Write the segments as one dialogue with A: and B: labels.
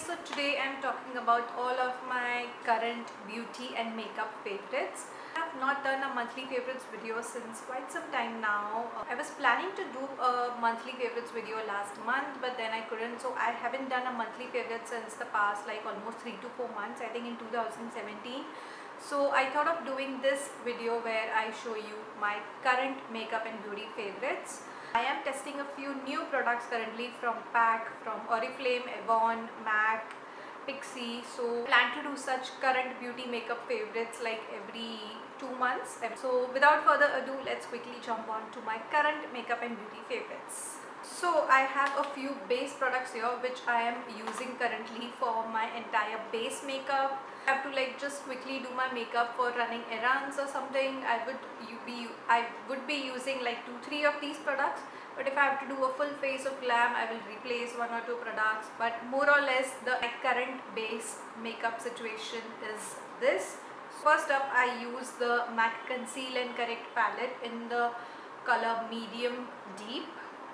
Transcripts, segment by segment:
A: So today I'm talking about all of my current beauty and makeup favorites. I have not done a monthly favorites video since quite some time now. I was planning to do a monthly favorites video last month, but then I couldn't, so I haven't done a monthly favorite since the past like almost 3 to 4 months, I think in 2017. So I thought of doing this video where I show you my current makeup and beauty favorites. I am testing a few new products currently from PAC, from Oriflame, Avon, MAC, Pixi. So I plan to do such current beauty makeup favorites like every 2 months. So without further ado, let's quickly jump on to my current makeup and beauty favorites. So I have a few base products here which I am using currently for my entire base makeup. I have to like just quickly do my makeup for running errands or something. I would be using like 2-3 of these products, but if I have to do a full face of glam, I will replace 1 or 2 products. But more or less the current base makeup situation is this. First up, I use the MAC Conceal and Correct palette in the color Medium Deep.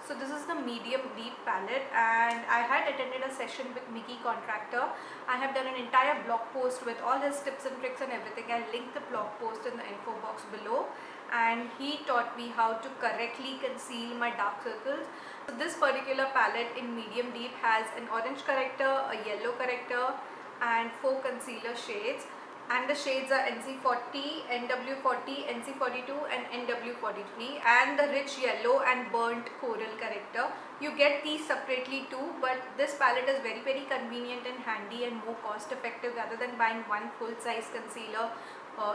A: So this is the Medium Deep palette, and I had attended a session with Mickey Contractor. I have done an entire blog post with all his tips and tricks and everything. I'll link the blog post in the info box below, and he taught me how to correctly conceal my dark circles. So this particular palette in Medium Deep has an orange corrector, a yellow corrector and 4 concealer shades. And the shades are NC40, NW40, NC42 and NW43, and the rich yellow and burnt coral corrector. You get these separately too, but this palette is very convenient and handy and more cost effective rather than buying one full size concealer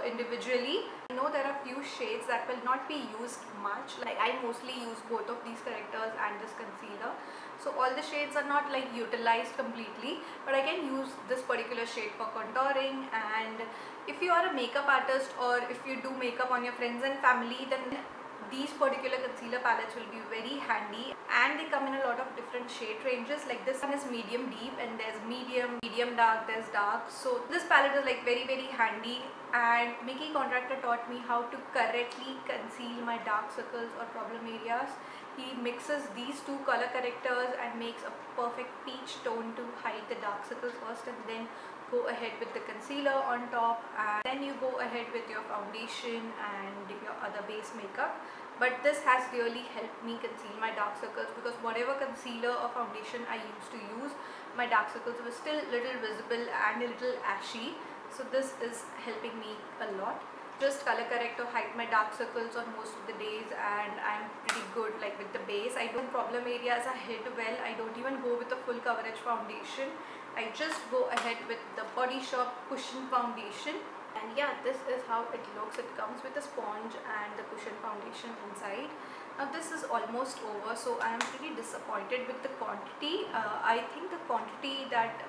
A: individually. I know there are few shades that will not be used much, like I mostly use both of these correctors and this concealer, so all the shades are not like utilized completely, but I can use this particular shade for contouring. And if you are a makeup artist or if you do makeup on your friends and family, then these particular concealer palettes will be very handy, and they come in a lot of different shade ranges. Like this one is medium deep, and there's medium dark, there's dark. So this palette is like very handy, and Mickey Contractor taught me how to correctly conceal my dark circles or problem areas. He mixes these 2 color correctors and makes a perfect peach tone to hide the dark circles first, and then go ahead with the concealer on top, and then you go ahead with your foundation and your other base makeup. But this has really helped me conceal my dark circles, because whatever concealer or foundation I used to use, my dark circles were still little visible and a little ashy. So this is helping me a lot. Just color correct or hide my dark circles on most of the days, and I'm pretty good like with the base. I don't problem areas are hid well. I don't even go with a full coverage foundation. I just go ahead with the Body Shop cushion foundation, and yeah, this is how it looks. It comes with a sponge and the cushion foundation inside. Now this is almost over, so I am pretty disappointed with the quantity. I think the quantity that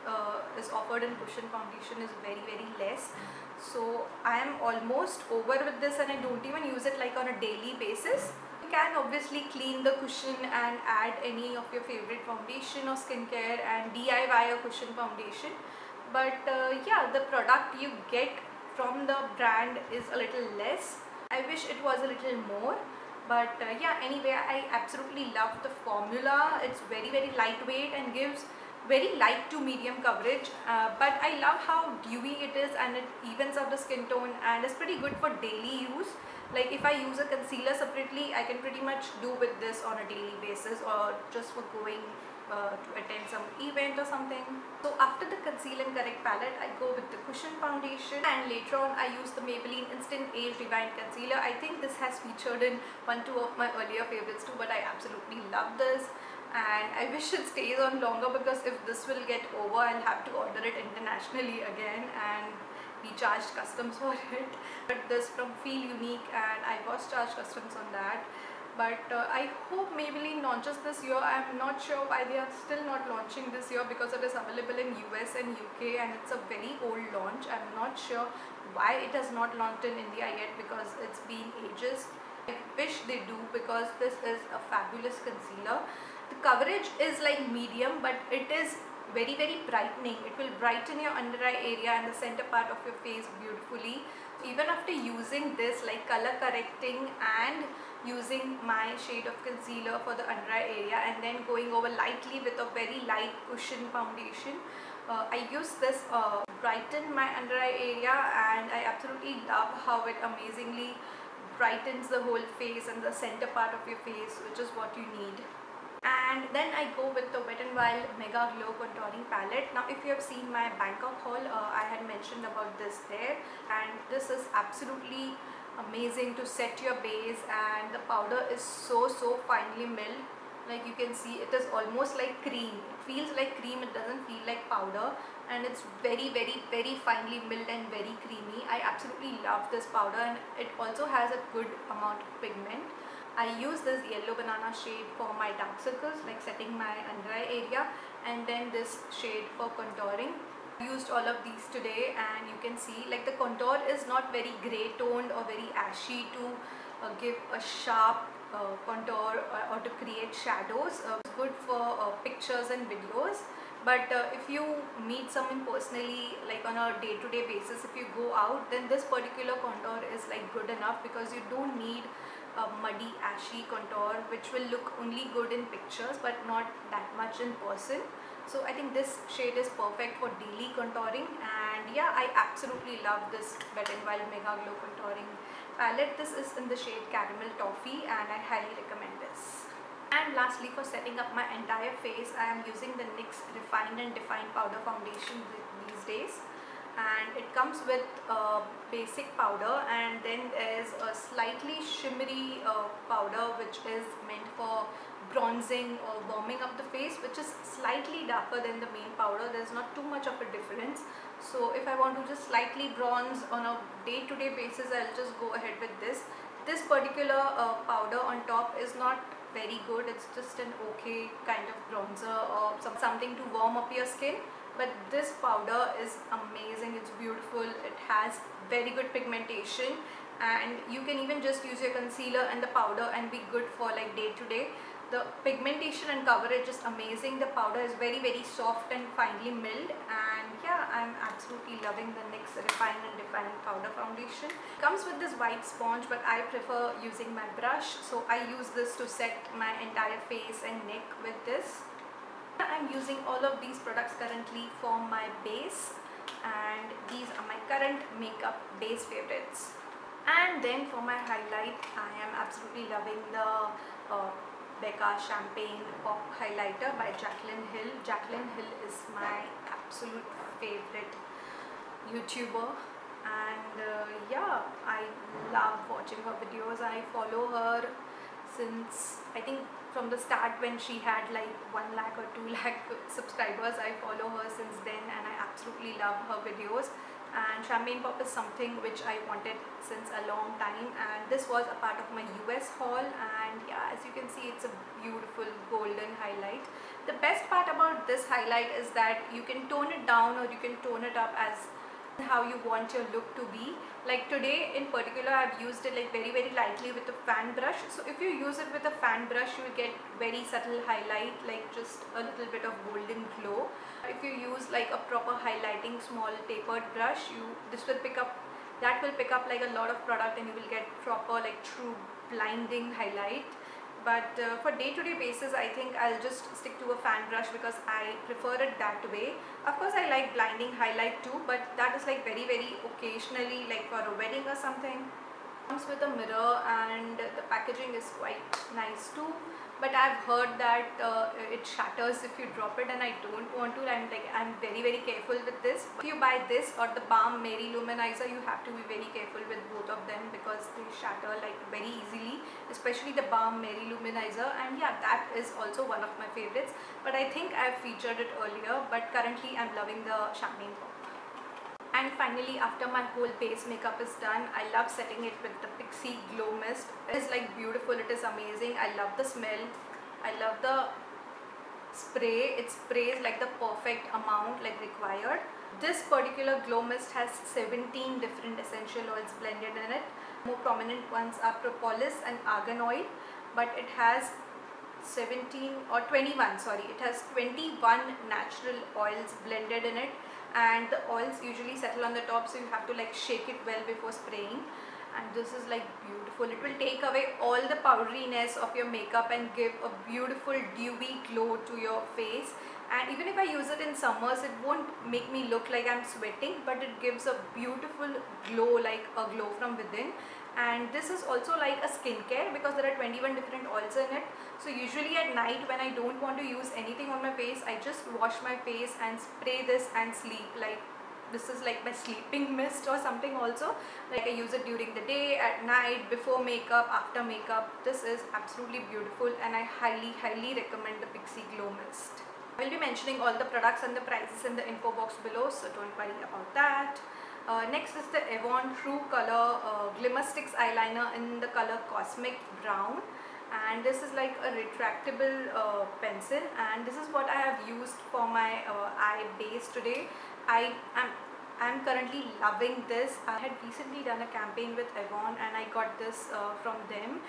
A: is offered in cushion foundation is very less. So I am almost over with this, and I don't even use it like on a daily basis. You can obviously clean the cushion and add any of your favorite foundation or skincare and DIY a cushion foundation. But yeah, the product you get from the brand is a little less. I wish it was a little more. But yeah, anyway, I absolutely love the formula. It's very lightweight and gives very light to medium coverage, but I love how dewy it is, and it evens out the skin tone and is pretty good for daily use. Like if I use a concealer separately, I can pretty much do with this on a daily basis, or just for going to attend some event or something. So after the Conceal and Correct palette, I go with the cushion foundation, and later on I use the Maybelline Instant Age Rewind Concealer. I think this has featured in 1-2 of my earlier favorites too, but I absolutely love this, and I wish it stays on longer, because if this will get over, I'll have to order it internationally again and be charged customs for it. But this from Feel Unique, and I was charged customs on that. But I hope Maybelline launches this year. I'm not sure why they are still not launching this year, because it is available in US and UK, and it's a very old launch. I'm not sure why it has not launched in India yet, because it's been ages. I wish they do, because this is a fabulous concealer. The coverage is like medium, but it is very brightening. It will brighten your under eye area and the center part of your face beautifully. Even after using this, like color correcting and using my shade of concealer for the under eye area, and then going over lightly with a very light cushion foundation, I use this brighten my under eye area, and I absolutely love how it amazingly brightens the whole face and the center part of your face, which is what you need. And then I go with the Wet n Wild Mega Glow Contouring Palette. Now if you have seen my Bangkok haul, I had mentioned about this there, and this is absolutely amazing to set your base, and the powder is so finely milled. Like you can see, it is almost like cream. It feels like cream, it doesn't feel like powder, and it's very finely milled and very creamy. I absolutely love this powder, and it also has a good amount of pigment. I use this yellow banana shade for my dark circles, like setting my under eye area, and then this shade for contouring. I used all of these today, and you can see like the contour is not very grey toned or very ashy to give a sharp contour or to create shadows. It's good for pictures and videos. But if you meet someone personally, like on a day-to-day basis, if you go out, then this particular contour is like good enough, because you don't need a muddy ashy contour which will look only good in pictures but not that much in person. So I think this shade is perfect for daily contouring, and yeah, I absolutely love this Wet n Wild Mega Glow Contouring Palette. This is in the shade Caramel Toffee, and I highly recommend this. And lastly, for setting up my entire face, I am using the NYX Refined and Defined Powder Foundation these days. And it comes with a basic powder, and then there's a slightly shimmery powder which is meant for bronzing or warming up the face, which is slightly darker than the main powder. There's not too much of a difference. So if I want to just slightly bronze on a day-to-day basis, I'll just go ahead with this. This particular powder on top is not very good. It's just an okay kind of bronzer or something to warm up your skin. But this powder is amazing. It's beautiful. It has very good pigmentation, and you can even just use your concealer and the powder and be good for like day to day. The pigmentation and coverage is amazing. The powder is very soft and finely milled, and yeah, I'm absolutely loving the NYX Refine and Define Powder Foundation. It comes with this white sponge, but I prefer using my brush, so I use this to set my entire face and neck with this. I'm using all of these products currently for my base, and these are my current makeup base favorites. And then for my highlight, I am absolutely loving the Becca Champagne Pop Highlighter by Jaclyn Hill. Jaclyn Hill is my absolute favorite YouTuber, and yeah, I love watching her videos. I follow her since I think from the start, when she had like 1 lakh or 2 lakh subscribers. I follow her since then, and I absolutely love her videos. And Champagne Pop is something which I wanted since a long time, and this was a part of my US haul. And yeah, as you can see, it's a beautiful golden highlight. The best part about this highlight is that you can tone it down or you can tone it up as how you want your look to be. Like today in particular, I've used it like very lightly with a fan brush. So if you use it with a fan brush, you will get very subtle highlight, like just a little bit of golden glow. If you use like a proper highlighting small tapered brush, that will pick up like a lot of product, and you will get proper like true blinding highlight. But for day-to-day basis, I think I'll just stick to a fan brush because I prefer it that way. Of course, I like blinding highlight too, but that is like very occasionally, like for a wedding or something. Comes with a mirror, and the packaging is quite nice too. But I've heard that it shatters if you drop it, and I don't want to. I'm very careful with this. If you buy this or the Balm Mary Luminizer, you have to be very careful with both of them because they shatter like very easily, especially the Balm Mary Luminizer. And yeah, that is also one of my favorites, but I think I've featured it earlier. But currently I'm loving the Champagne Pop. And finally, after my whole base makeup is done, I love setting it with the Pixi Glow Mist. It is like beautiful, it is amazing. I love the smell, I love the spray. It sprays like the perfect amount, like required. This particular glow mist has 17 different essential oils blended in it. More prominent ones are propolis and argan oil, but it has 21 natural oils blended in it, and the oils usually settle on the top, so you have to like shake it well before spraying. And this is like beautiful. It will take away all the powderiness of your makeup and give a beautiful dewy glow to your face. and even if I use it in summers, it won't make me look like I'm sweating, but it gives a beautiful glow, like a glow from within. And this is also like a skincare because there are 21 different oils in it. So usually at night when I don't want to use anything on my face, I just wash my face and spray this and sleep. Like this is like my sleeping mist or something also. Like I use it during the day, at night, before makeup, after makeup. This is absolutely beautiful and I highly recommend the Pixi Glow Mist. I will be mentioning all the products and the prices in the info box below, so don't worry about that. Next is the Avon True Color Glimmer Sticks eyeliner in the color Cosmic Brown, and this is like a retractable pencil, and this is what I have used for my eye base today. I'm currently loving this. I had recently done a campaign with Avon and I got this from them,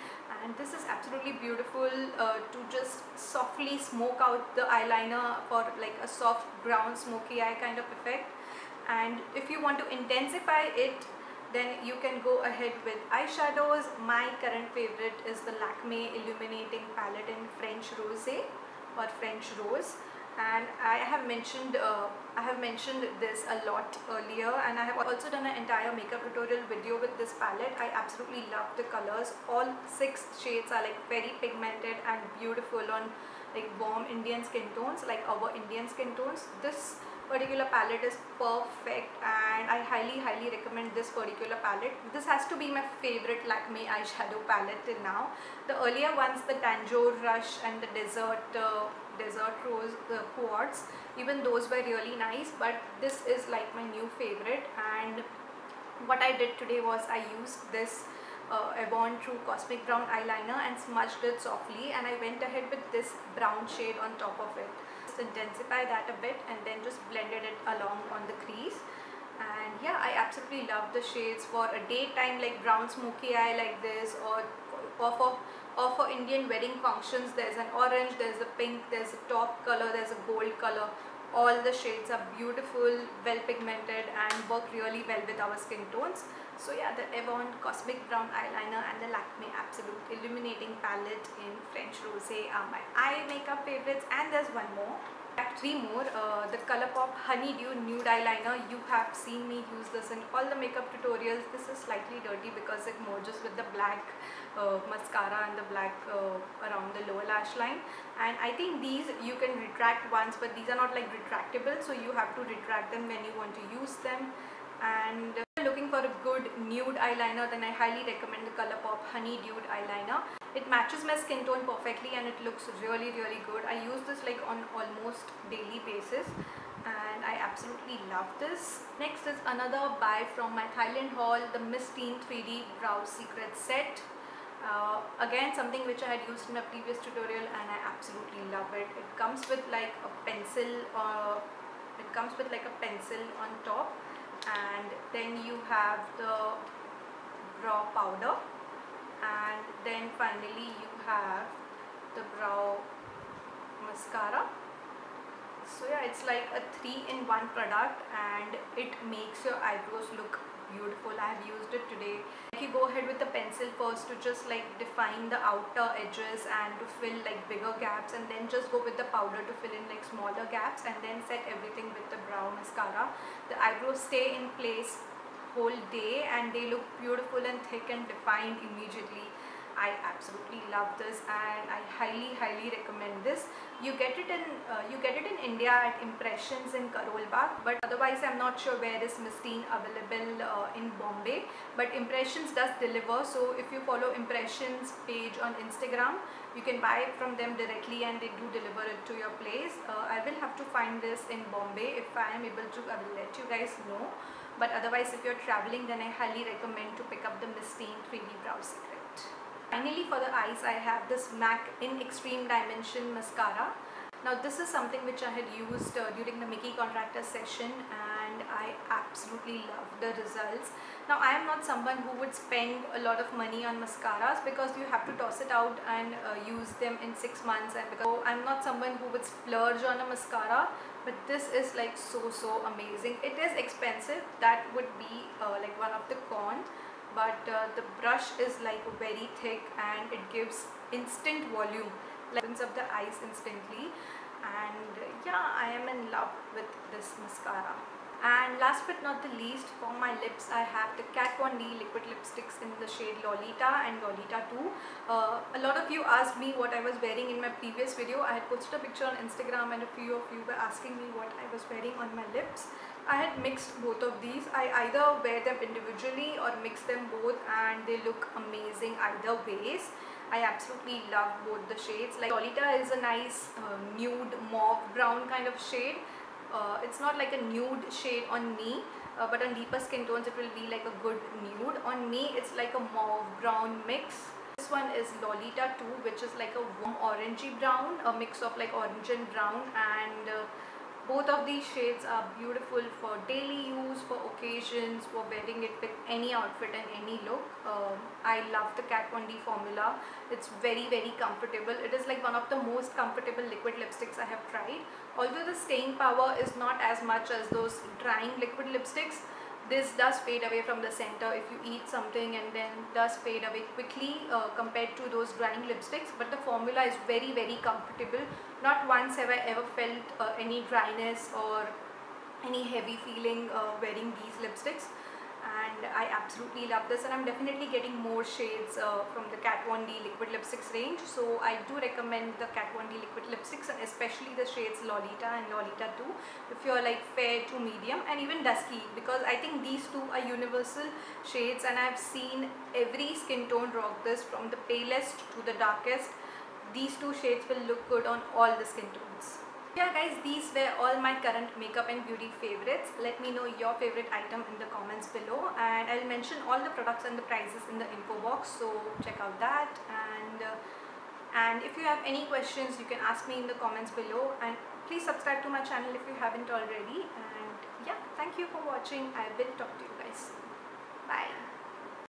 A: and this is absolutely beautiful to just softly smoke out the eyeliner for like a soft brown smoky eye kind of effect. And if you want to intensify it, then you can go ahead with eyeshadows. My current favorite is the Lakme Illuminating Palette in French Rosé or French Rose, and I have mentioned this a lot earlier, and I have also done an entire makeup tutorial video with this palette. I absolutely love the colors. All 6 shades are like very pigmented and beautiful on like warm Indian skin tones, like our Indian skin tones. This particular palette is perfect and I highly recommend this particular palette. This has to be my favorite Lakme eyeshadow palette till now. The earlier ones, the Tanjore Rush and the Desert Rose Quartz, even those were really nice, but this is like my new favorite. And what I did today was I used this Avon True Cosmic Brown eyeliner and smudged it softly, and I went ahead with this brown shade on top of it. Just intensify that a bit and then just blended it along on the crease. And yeah, I absolutely love the shades for a daytime like brown smoky eye like this, or for Indian wedding functions. There's an orange, there's a pink, there's a top color, there's a gold color. All the shades are beautiful, well pigmented and work really well with our skin tones. So yeah, the Avon Cosmic Brown eyeliner and the Lakme Absolute Illuminating Palette in French Rosé are my eye makeup favorites. And there's one more. I have 3 more. The Colourpop Honeydew Nude Eyeliner. You have seen me use this in all the makeup tutorials. This is slightly dirty because it merges with the black mascara and the black around the lower lash line. And I think these you can retract once, but these are not like retractable, so you have to retract them when you want to use them. And if you're looking for a good nude eyeliner, then I highly recommend the Colourpop Honeydew Eyeliner. It matches my skin tone perfectly and it looks really good. I use this like on almost daily basis and I absolutely love this. Next is another buy from my Thailand haul, the Mistine 3D Brow Secret Set. Again, something which I had used in a previous tutorial and I absolutely love it. It comes with like a pencil, on top, and then you have the brow powder, and then finally you have the brow mascara. So yeah, it's like a 3-in-1 product and it makes your eyebrows look beautiful. I have used it today. You go ahead with the pencil first to just like define the outer edges and to fill like bigger gaps, and then just go with the powder to fill in like smaller gaps, and then set everything with the brow mascara. The eyebrows stay in place whole day and they look beautiful and thick and defined immediately. I absolutely love this and I highly recommend this. You get it in India at Impressions in Karol Bagh, but otherwise I'm not sure where is Mistine available in Bombay, but Impressions does deliver. So if you follow Impressions page on Instagram, you can buy it from them directly and they do deliver it to your place. I will have to find this in Bombay. If I am able to, I will let you guys know, but otherwise if you're traveling, then I highly recommend to pick up the Mistine 3D Brow Secret. Finally, for the eyes, I have this MAC in Extreme Dimension mascara. Now this is something which I had used during the Mickey Contractor session and I absolutely love the results. Now I am not someone who would spend a lot of money on mascaras because you have to toss it out and use them in 6 months, and because I'm not someone who would splurge on a mascara, but this is like so amazing. It is expensive, that would be like one of the cons, but the brush is like very thick and it gives instant volume, like opens up the eyes instantly. and yeah, I am in love with this mascara. And last but not the least, for my lips, I have the Kat Von D liquid lipsticks in the shade Lolita and Lolita 2. A lot of you asked me what I was wearing in my previous video. I had posted a picture on Instagram and a few of you were asking me what I was wearing on my lips. I had mixed both of these. I either wear them individually or mix them both, and they look amazing either ways. I absolutely love both the shades. Like Lolita is a nice nude mauve brown kind of shade. It's not like a nude shade on me, but on deeper skin tones it will be like a good nude. On me it's like a mauve brown mix. This one is Lolita 2, which is like a warm orangey brown, a mix of like orange and brown, and both of these shades are beautiful for daily use, for occasions, for wearing it with any outfit and any look. I love the Kat Von D formula. It's very comfortable. It is like one of the most comfortable liquid lipsticks I have tried. Although the staying power is not as much as those drying liquid lipsticks, this does fade away from the center if you eat something, and then does fade away quickly compared to those drying lipsticks. But the formula is very comfortable. Not once have I ever felt any dryness or any heavy feeling wearing these lipsticks, and I absolutely love this, and I'm definitely getting more shades from the Kat Von D liquid lipsticks range. So I do recommend the Kat Von D liquid lipsticks, and especially the shades Lolita and Lolita 2 if you're like fair to medium and even dusky, because I think these two are universal shades, and I've seen every skin tone rock this, from the palest to the darkest. These two shades will look good on all the skin tones. Yeah guys, these were all my current makeup and beauty favorites. Let me know your favorite item in the comments below, and I'll mention all the products and the prices in the info box, so check out that. And if you have any questions, you can ask me in the comments below, and please subscribe to my channel if you haven't already. And yeah, thank you for watching. I will talk to you guys soon.